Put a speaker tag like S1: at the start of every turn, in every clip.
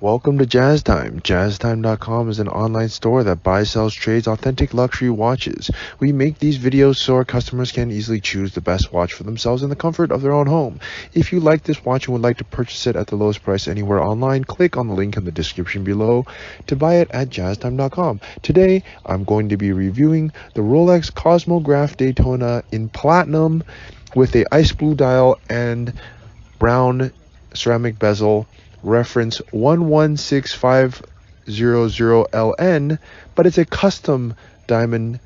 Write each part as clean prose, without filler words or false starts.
S1: Welcome to Jazz Time. JazzTime.com is an online store that buys, sells, trades authentic luxury watches. We make these videos so our customers can easily choose the best watch for themselves in the comfort of their own home. If you like this watch and would like to purchase it at the lowest price anywhere online, click on the link in the description below to buy it at JazzTime.com. Today, I'm going to be reviewing the Rolex Cosmograph Daytona in platinum with a ice blue dial and brown ceramic bezel, reference 116500LN, but it's a custom diamond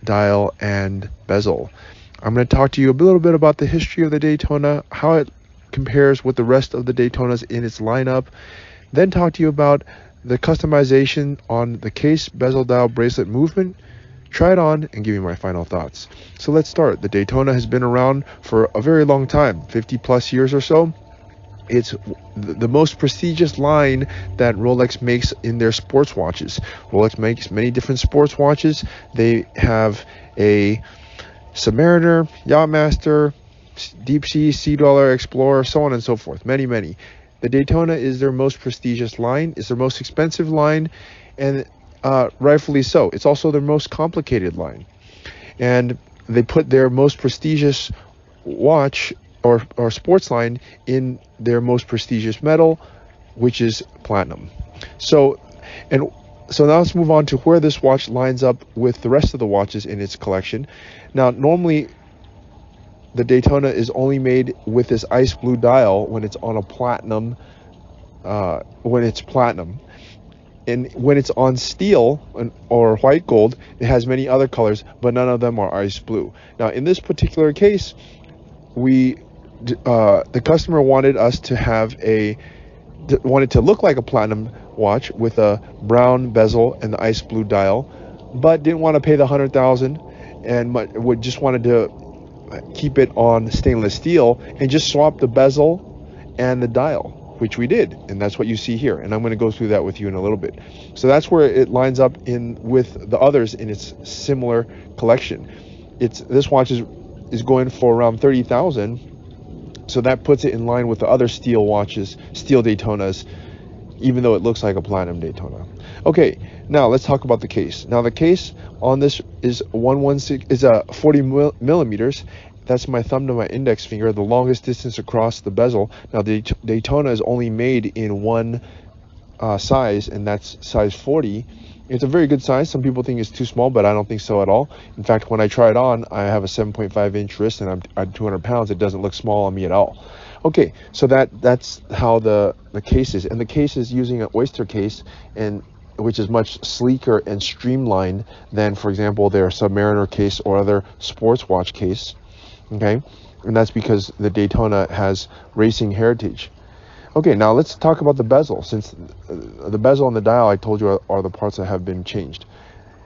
S1: dial and bezel. I'm going to talk to you a little bit about the history of the Daytona, how it compares with the rest of the Daytonas in its lineup, then talk to you about the customization on the case, bezel, dial, bracelet movement, try it on, and give you my final thoughts. So let's start. The Daytona has been around for a very long time, 50 plus years or so. It's the most prestigious line that Rolex makes in their sports watches. Rolex makes many different sports watches. They have a Submariner, Yachtmaster, Deep Sea, Sea Dweller, Explorer, so on and so forth. Many. The Daytona is their most prestigious line. It's their most expensive line, and rightfully so. It's also their most complicated line. And they put their most prestigious watch or sports line in their most prestigious metal, which is platinum. So now let's move on to where this watch lines up with the rest of the watches in its collection. Now, normally the Daytona is only made with this ice blue dial when it's on a platinum, when it's platinum. And when it's on steel or white gold, it has many other colors, but none of them are ice blue. Now, in this particular case, the customer wanted us to have wanted to look like a platinum watch with a brown bezel and the ice blue dial, but didn't want to pay the $100,000 and just wanted to keep it on stainless steel and just swap the bezel and the dial, which we did, and that's what you see here. And I'm going to go through that with you in a little bit. So that's where it lines up with the others in its similar collection. This watch is going for around $30,000. So that puts it in line with the other steel watches, steel Daytonas, even though it looks like a platinum Daytona. Okay, now let's talk about the case. Now the case on this is 40 millimeters. That's my thumb to my index finger, the longest distance across the bezel. Now the Daytona is only made in one size, and that's size 40. It's a very good size. Some people think it's too small, but I don't think so at all. In fact, when I try it on, I have a 7.5-inch wrist and I'm 200 pounds. It doesn't look small on me at all. Okay, so that's how the case is. And the case is using an Oyster case, which is much sleeker and streamlined than, for example, their Submariner case or other sports watch case. Okay, and that's because the Daytona has racing heritage. Okay, now let's talk about the bezel, since the bezel and the dial, I told you, are the parts that have been changed.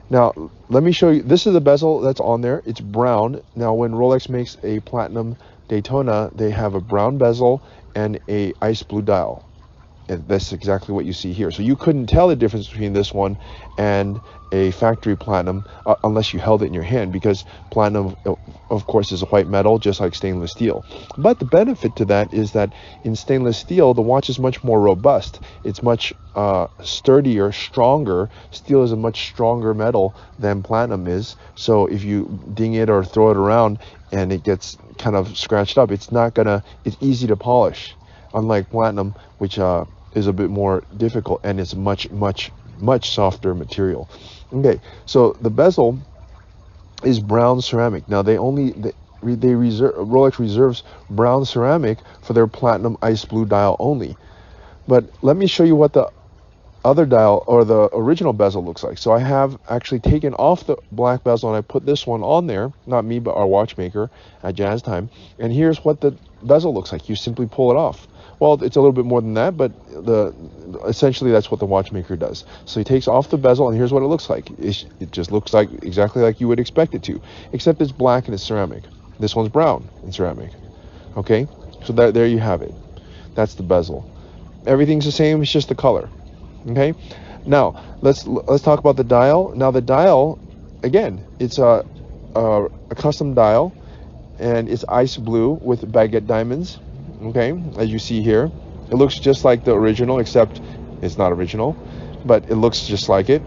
S1: Now, let me show you. This is the bezel that's on there. It's brown. Now, when Rolex makes a platinum Daytona, they have a brown bezel and a ice blue dial. And that's exactly what you see here. So you couldn't tell the difference between this one and a factory platinum unless you held it in your hand, because platinum, of course, is a white metal, just like stainless steel. But the benefit to that is that in stainless steel, the watch is much more robust. It's much sturdier, stronger. Steel is a much stronger metal than platinum is. So if you ding it or throw it around and it gets kind of scratched up, it's easy to polish, unlike platinum, which is a bit more difficult, and it's much softer material. Okay, so the bezel is brown ceramic. Now Rolex reserves brown ceramic for their platinum ice blue dial only. But let me show you what the other dial or the original bezel looks like. So I have actually taken off the black bezel and I put this one on there, not me, but our watchmaker at Jazz Time. And here's what the bezel looks like. You simply pull it off. Well, it's a little bit more than that, but essentially that's what the watchmaker does. So he takes off the bezel, and here's what it looks like. It just looks like exactly like you would expect it to, except it's black and it's ceramic. This one's brown and ceramic. Okay, so there you have it. That's the bezel. Everything's the same. It's just the color. Okay, now let's talk about the dial. Now the dial, again, it's a custom dial, and it's ice blue with baguette diamonds. Okay, as you see here, it looks just like the original, except It's not original, but it looks just like it.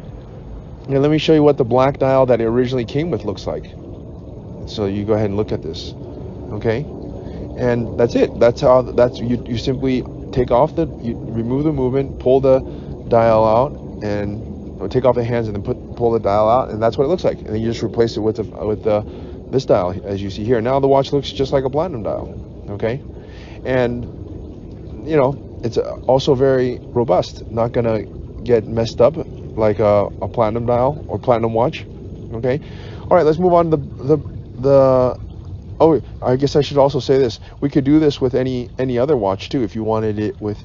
S1: And let me show you what the black dial that it originally came with looks like. So you go ahead and look at this, okay? And that's it. You simply take off you remove the movement, pull the dial out, and take off the hands, and then pull the dial out, and that's what it looks like. And then you just replace it with this dial, as you see here. Now the watch looks just like a platinum dial, okay? And you know, it's also very robust, not gonna get messed up like a platinum dial or platinum watch, okay? All right, let's move on to the oh, I guess I should also say this. We could do this with any other watch too. If you wanted it with,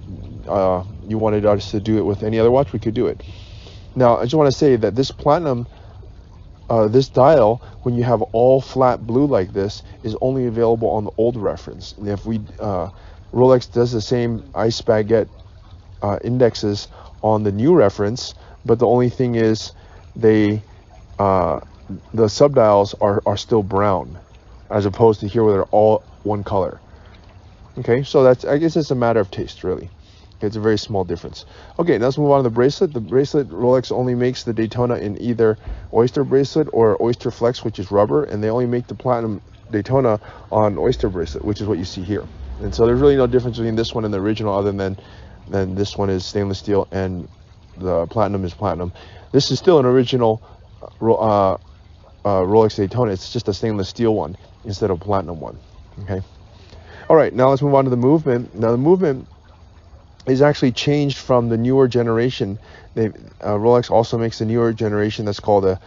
S1: you wanted us to do it with any other watch, we could do it. Now, I just want to say that this platinum, this dial, when you have all flat blue like this, is only available on the old reference. And if we, Rolex does the same ice baguette indexes on the new reference, but the only thing is the subdials are still brown, as opposed to here where they're all one color. Okay, so I guess it's a matter of taste, really. It's a very small difference. Okay, now let's move on to the bracelet. The bracelet, Rolex only makes the Daytona in either Oyster Bracelet or Oyster Flex, which is rubber, and they only make the platinum Daytona on Oyster Bracelet, which is what you see here. And so there's really no difference between this one and the original, other than this one is stainless steel and the platinum is platinum. This is still an original Rolex Daytona. It's just a stainless steel one instead of a platinum one. Okay. All right, now let's move on to the movement. Now the movement is actually changed from the newer generation. Rolex also makes the newer generation that's called that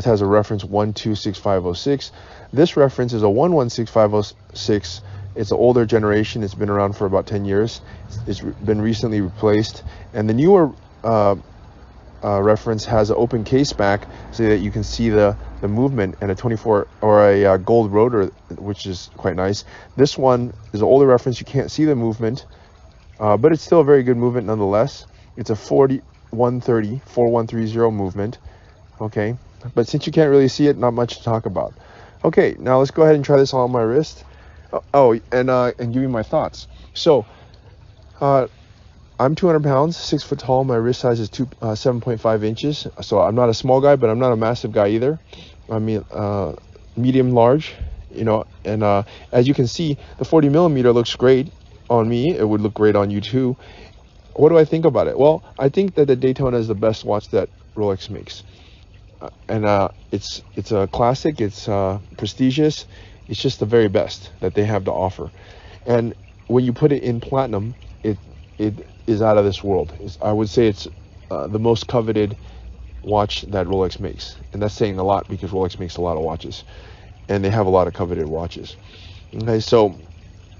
S1: has a reference 126506. This reference is a 1160506. It's an older generation. It's been around for about 10 years. It's been recently replaced, and the newer reference has an open case back so that you can see the movement, and a 24 or a gold rotor, which is quite nice. This one is an older reference. You can't see the movement, but it's still a very good movement nonetheless. It's a 4130 movement, okay? But since you can't really see it, not much to talk about. Okay, now let's go ahead and try this on my wrist. And give you my thoughts. So, I'm 200 pounds, 6 foot tall. My wrist size is 7.5 inches. So I'm not a small guy, but I'm not a massive guy either. I mean, medium large, you know. And as you can see, the 40 millimeter looks great on me. It would look great on you too. What do I think about it? Well, I think that the Daytona is the best watch that Rolex makes, and it's a classic. It's prestigious. It's just the very best that they have to offer. And when you put it in platinum, it is out of this world. I would say it's the most coveted watch that Rolex makes, and that's saying a lot because Rolex makes a lot of watches, and they have a lot of coveted watches. Okay, so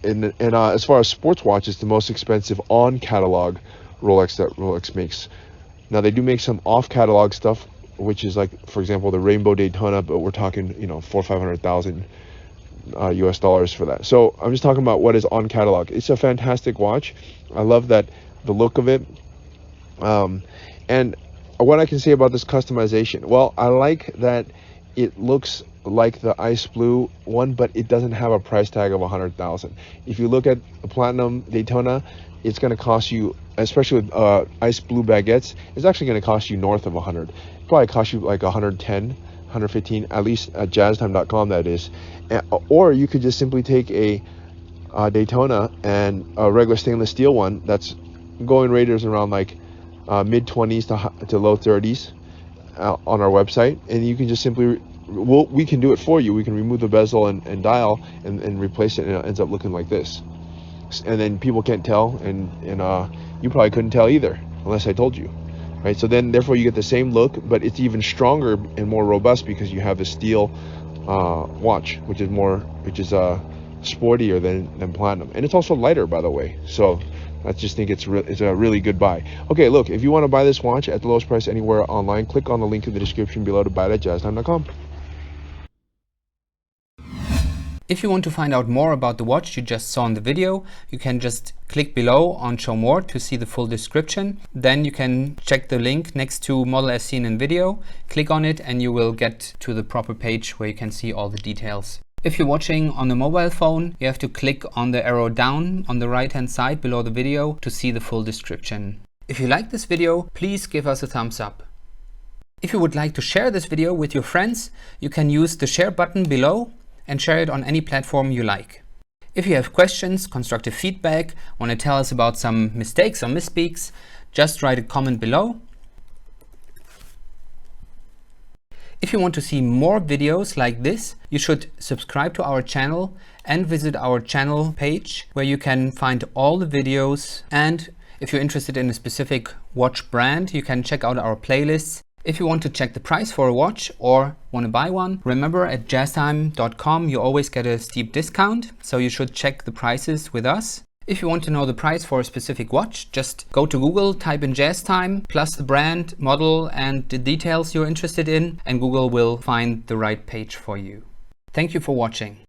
S1: as far as sports watches, the most expensive on catalog Rolex that Rolex makes. Now they do make some off catalog stuff, which is like, for example, the Rainbow Daytona, but we're talking, you know, $400,000 or $500,000 US dollars for that. So I'm just talking about what is on catalog. It's a fantastic watch. I love the look of it. And what I can say about this customization, well, I like that it looks like the ice blue one, but it doesn't have a price tag of $100,000. If you look at the platinum Daytona, it's going to cost you, especially with ice blue baguettes, it's actually going to cost you north of 100. Probably cost you like 110, 115, at least at jazztime.com, that is. Or you could just simply take a Daytona and a regular stainless steel one that's going rated around like mid 20s to low 30s on our website, and you can just simply, we can do it for you. We can remove the bezel and dial and replace it, and it ends up looking like this. And then people can't tell, and you probably couldn't tell either unless I told you, right? So then therefore you get the same look, but it's even stronger and more robust because you have the steel watch, which is sportier than platinum, and it's also lighter, by the way. So I just think it's a really good buy. Okay, look, if you want to buy this watch at the lowest price anywhere online, click on the link in the description below to buy it at jazztime.com.
S2: If you want to find out more about the watch you just saw in the video, you can just click below on Show More to see the full description. Then you can check the link next to Model as seen in video, click on it, and you will get to the proper page where you can see all the details. If you're watching on a mobile phone, you have to click on the arrow down on the right hand side below the video to see the full description. If you like this video, please give us a thumbs up. If you would like to share this video with your friends, you can use the share button below and share it on any platform you like. If you have questions, constructive feedback, want to tell us about some mistakes or misspeaks, just write a comment below. If you want to see more videos like this, you should subscribe to our channel and visit our channel page where you can find all the videos. And if you're interested in a specific watch brand, you can check out our playlists. If you want to check the price for a watch or want to buy one, remember at jazztime.com you always get a steep discount, so you should check the prices with us. If you want to know the price for a specific watch, just go to Google, type in JazzTime, plus the brand, model and the details you're interested in, and Google will find the right page for you. Thank you for watching.